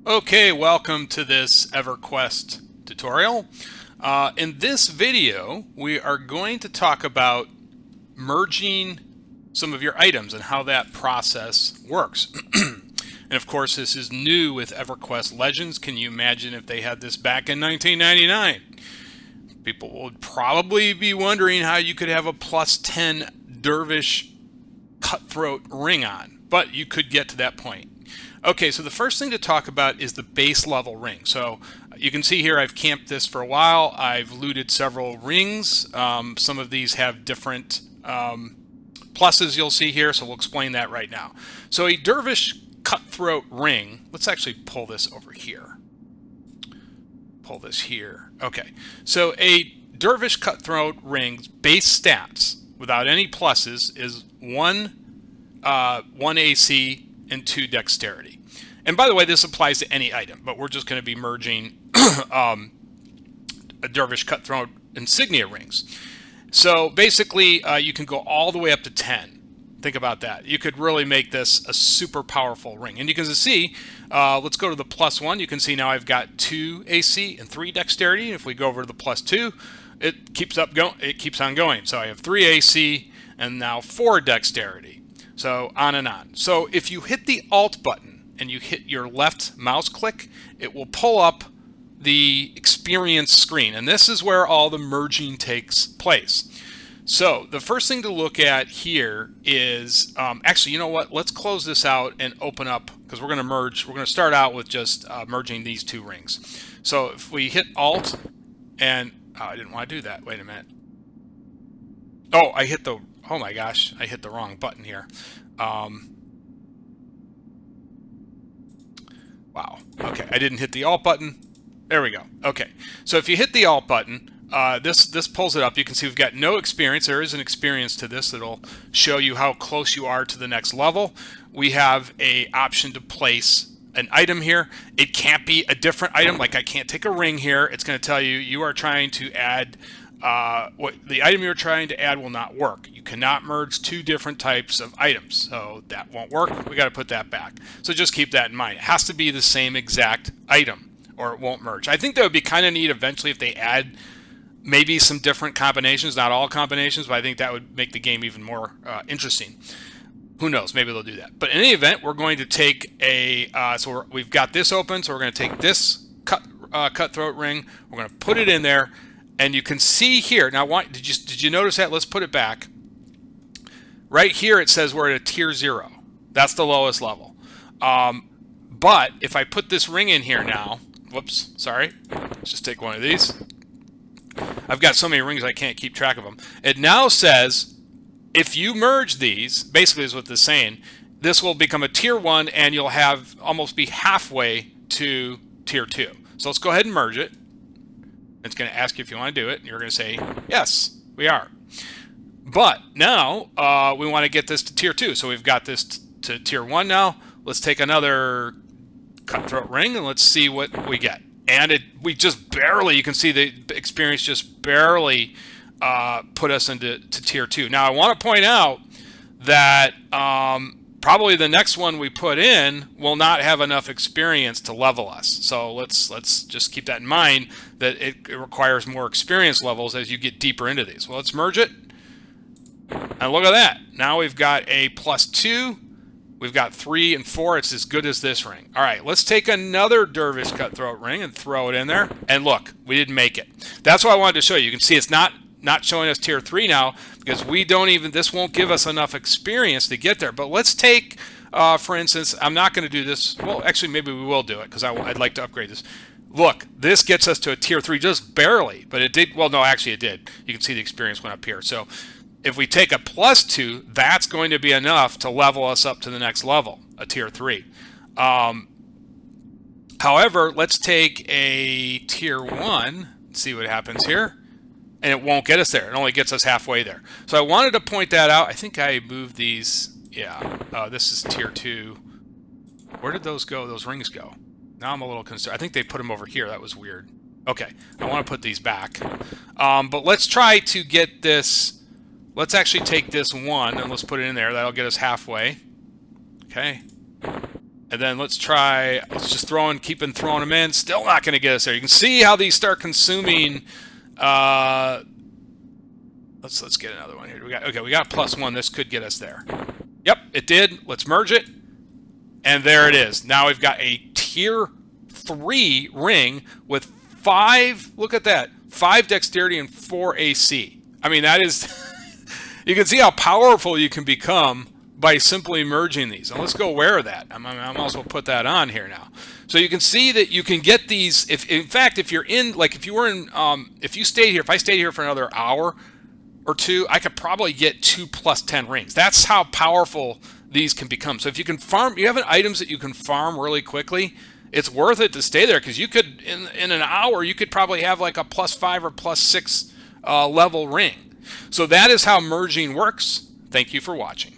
Okay, welcome to this Everquest tutorial. In this video, we are going to talk about merging some of your items and how that process works. And of course, this is new with Everquest Legends. Can you imagine if they had this back in 1999? People would probably be wondering how you could have a plus 10 dervish cutthroat ring on, but you could get to that point. Okay, so the first thing to talk about is the base level ring. So you can see here I've camped this for a while. I've looted several rings. Some of these have different pluses you'll see here, so we'll explain that right now. So a dervish cutthroat ring, let's actually pull this over here. Pull this here. Okay, so a dervish cutthroat ring's base stats without any pluses is 1 AC and 2 dexterity. And by the way, this applies to any item, but we're just going to be merging a dervish cutthroat insignia rings. So basically, you can go all the way up to 10. Think about that. You could really make this a super powerful ring. And you can see, let's go to the plus 1. You can see now I've got 2 AC and 3 dexterity. If we go over to the plus 2, it keeps on going. So I have 3 AC and now 4 dexterity. So on and on. So if you hit the Alt button and you hit your left mouse click, it will pull up the experience screen. And this is where all the merging takes place. So the first thing to look at here is, actually, you know what? Let's close this out and open up, because we're going to merge. We're going to start out with just merging these 2 rings. So if we hit Alt and, I didn't want to do that. Wait a minute. Oh, oh my gosh, I hit the wrong button here. Wow. Okay, I didn't hit the Alt button. There we go. Okay, so if you hit the Alt button, this pulls it up. You can see we've got no experience. There is an experience to this that'll show you how close you are to the next level. We have an option to place an item here. It can't be a different item. Like I can't take a ring here. It's going to tell you you are trying to add what the item you're trying to add will not work. You cannot merge 2 different types of items, so that won't work. We got to put that back. So just keep that in mind. It has to be the same exact item or it won't merge. I think that would be kind of neat eventually if they add maybe some different combinations, not all combinations, but I think that would make the game even more interesting. Who knows? Maybe they'll do that. But in any event, we're going to take we've got this open, so we're going to take this cutthroat ring. We're going to put it in there. And you can see here, now did you notice that? Let's put it back. Right here it says we're at a tier 0. That's the lowest level. But if I put this ring in here now, whoops, sorry. Let's just take one of these. I've got so many rings I can't keep track of them. It now says if you merge these, basically is what this is saying, this will become a tier 1 and you'll have almost be halfway to tier 2. So let's go ahead and merge it. It's going to ask you if you want to do it, and you're going to say, yes, we are. But now we want to get this to tier 2. So we've got this to tier 1 now. Let's take another cutthroat ring, and let's see what we get. And we just barely, you can see the experience just barely put us into tier 2. Now I want to point out that probably the next one we put in will not have enough experience to level us. So let's just keep that in mind, that it requires more experience levels as you get deeper into these. Well, let's merge it. And look at that. Now we've got a plus 2. We've got 3 and 4. It's as good as this ring. All right, let's take another dervish cutthroat ring and throw it in there. And look, we didn't make it. That's what I wanted to show you. You can see it's not showing us tier 3 now, because this won't give us enough experience to get there. But let's take, for instance, I'm not going to do this. Well, actually, maybe we will do it, because I'd like to upgrade this. Look, this gets us to a tier 3 just barely, but it did. Well, no, actually it did. You can see the experience went up here. So if we take a plus 2, that's going to be enough to level us up to the next level, a tier 3. However, let's take a tier 1, see what happens here. And it won't get us there. It only gets us halfway there. So I wanted to point that out. I think I moved these. Yeah, this is tier 2. Where did those go? Those rings go? Now I'm a little concerned. I think they put them over here. That was weird. Okay, I want to put these back. But let's try to get this. Let's actually take this 1 and let's put it in there. That'll get us halfway. Okay. And then let's just keep throwing them in. Still not going to get us there. You can see how these start consuming. Let's get another one here. We got +1. This could get us there. Yep, it did. Let's merge it. And there it is. Now we've got a tier 3 ring with 5, look at that, 5 dexterity and 4 AC. I mean, that is, you can see how powerful you can become by simply merging these. And let's go wear that. I might as well put that on here now. So you can see that you can get these, in fact, if you're in, like if you stayed here, if I stayed here for another hour or 2, I could probably get 2 + 10 rings. That's how powerful these can become. So if you can farm, you have items that you can farm really quickly, it's worth it to stay there, because you could, in an hour, you could probably have like a +5 or +6 level ring. So that is how merging works. Thank you for watching.